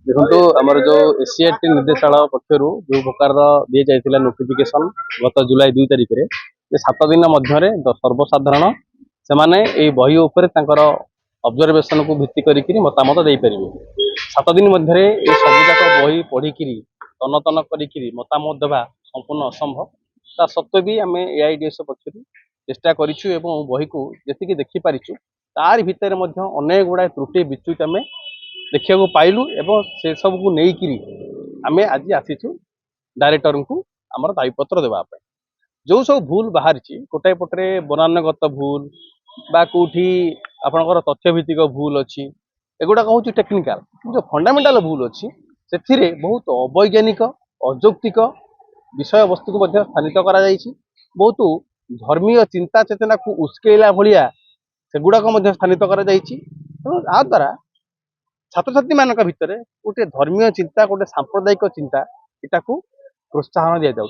देखो आमर जो एसीआईटी निर्देशालय पक्षर जो प्रकार दी जाता नोटिफिकेशन गत जुलाई 2 तारिख में 7 दिन मध्य सर्वसाधारण से बही उपर ऑब्जर्वेशन को भित्ति कर मतामत दे पारे 7 दिन मध्य सबुजाक बही पढ़ी तन तन कर मतामत देवा संपूर्ण असंभव ता सत्वे भी आम एआईडीएस पक्ष चेष्टा करूँ बही को जी देखिपारिचु तार भितर अनेक गुड़ा त्रुटि विच्युत आम देखा पाइलु एवं से सब को लेकिन आम आज आसीचु डायरेक्टर को आमर दायीपत्र देवाई जो सब भूल बाहरी गोटाए पटे बनानगत भूल बा कौटी आपणकर तथ्यभित्तिक भूल अच्छी एगुड़ा हूँ टेक्निकाल जो फंडामेंटाल भूल अच्छी से बहुत अवैज्ञानिक अयौक्तिक विषय वस्तु को स्थानित करा बहुत धर्मीय चिंता चेतना को उस्केला भाया सेगुड़ाक स्थानित करा द्वारा छात्र छात्री मान भितर गोटे धर्मीय चिंता गोटे सांप्रदायिक चिंता यहाँ को प्रोत्साहन दि जाऊँ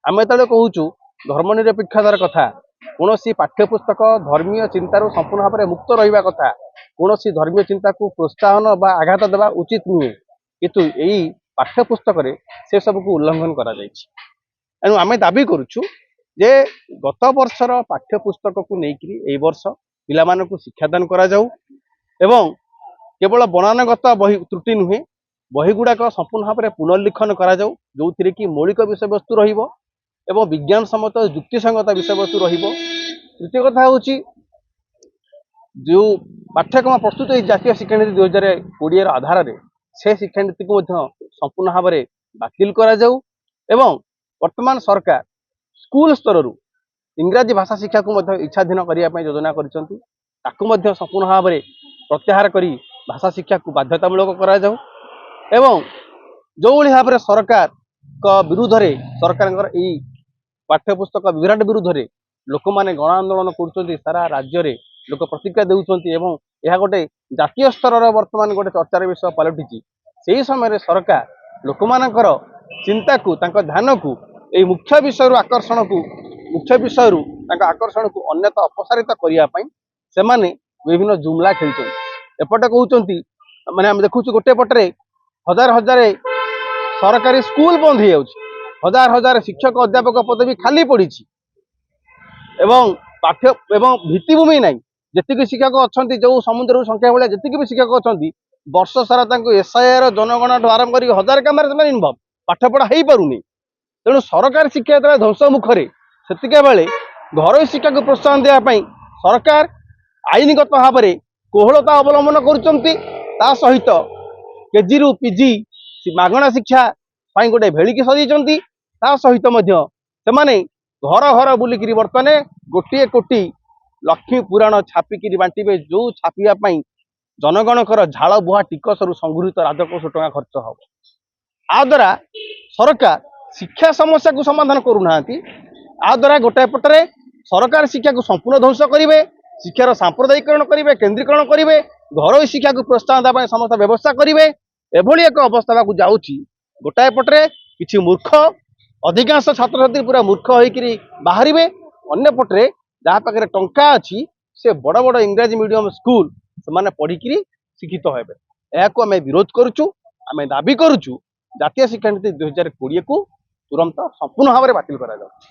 आम जो कहूँ धर्मनिरपेक्षतार कथा कौन पाठ्यपुस्तक धर्मीय चिंतार संपूर्ण भाव में मुक्त रहा कथा कौन धर्मीय चिंता को प्रोत्साहन बा आघात देवा उचित नुहे किंतु यही पाठ्यपुस्तक से सब को उल्लंघन कर आम दाबी करुचु जे गत वर्षर पाठ्यपुस्तक को लेकिन वर्ष पिला शिक्षादान करा जाऊ एवं केवल बनानगत बही त्रुटि नुहे बही गुड़ाक संपूर्ण भाव में पुनर्लिखन करा जाऊ जो थी कि मौलिक विषय वस्तु रहिबो एवं विज्ञान सम्मत युक्तिसंगत विषय वस्तु रहिबो। तृतीय कथा हूँ जो पाठ्यक्रम प्रस्तुत जातीय शिक्षानीति 2020 आधार में से शिक्षानीति को संपूर्ण भाव में बातिल करा जाऊ एवं वर्तमान सरकार स्कूल स्तर इंग्राजी भाषा शिक्षा को इच्छाधीन करने योजना कर संपूर्ण भाव में प्रत्याहार करी भाषा शिक्षा को बाध्यतामूलक करा जाऊ एवं जो भाव में सरकार विरुद्ध सरकार पाठ्यपुस्तक विराट विरुद्ध लोक मैंने गण आंदोलन कर सारा राज्य में लोक प्रतिक्रिया देउछंती एवं यह गोटे जातीय स्तर वर्तमान गोटे चर्चार विषय पलटि से समय सरकार लोक मानकर चिंता को ध्यान को यही मुख्य विषय आकर्षण को मुख्य विषय आकर्षण को अन्यथा अपसारित करने से विभिन्न जुमला खेलते एपटे कहते माने आम देखु गोटे पटरे हजार हजार सरकारी स्कूल बंद हो हजार हजार शिक्षक अध्यापक पदवी खाली पड़ी एवं पाठ्य एवं भित्तिभूमि ना जी शिक्षक अच्छा जो समुद्र संख्या भाया जी भी शिक्षक अच्छा वर्ष सारा एसआईआर जनगणना ठूँ आरंभ कर हजार कम इनवल्व पाठपढ़ा हो पारे तेणु सरकारी शिक्षा जो ध्वंस मुखर से बेले घर शिक्षा को प्रोत्साहन देवाई सरकार आईनगत भाव में कोहलता अवलंबन कर सहित केजी रु पीजी मागणा शिक्षा गोटे भेड़िकी सजाई सहित से घर घर बुलिक बर्तने गोटे कोटी लक्ष्मी पुराण छापिकी बांटे जो छापाई जनगणकर झाड़ बुहा टिकस संगृहित राजकोष टंका खर्च हम आ द्वारा सरकार शिक्षा समस्या को समाधान करूना आ द्वारा गोटाए पटरे सरकार शिक्षा को संपूर्ण ध्वंस करेंगे शिक्षार सांप्रदायिकरण करेंगे केन्द्रीकरण करेंगे घर शिक्षा को प्रोत्साहन देवाई समस्त व्यवस्था करेंगे एभली एक अवस्था को जाऊँगी गोटाए पटरे किसी मूर्ख अधिकांश छात्र छात्री पूरा मूर्ख होकर बाहर अन्य पटरे जहाँ पाखे टंका अच्छी से बड़ बड़ इंग्राजी मीडियम स्कूल से पढ़िक शिक्षित होबे यह आम विरोध करुचु आम दाबी करुचु जातीय शिक्षानीति 2020 को तुरंत संपूर्ण भाव में बातिल करा जाऊ।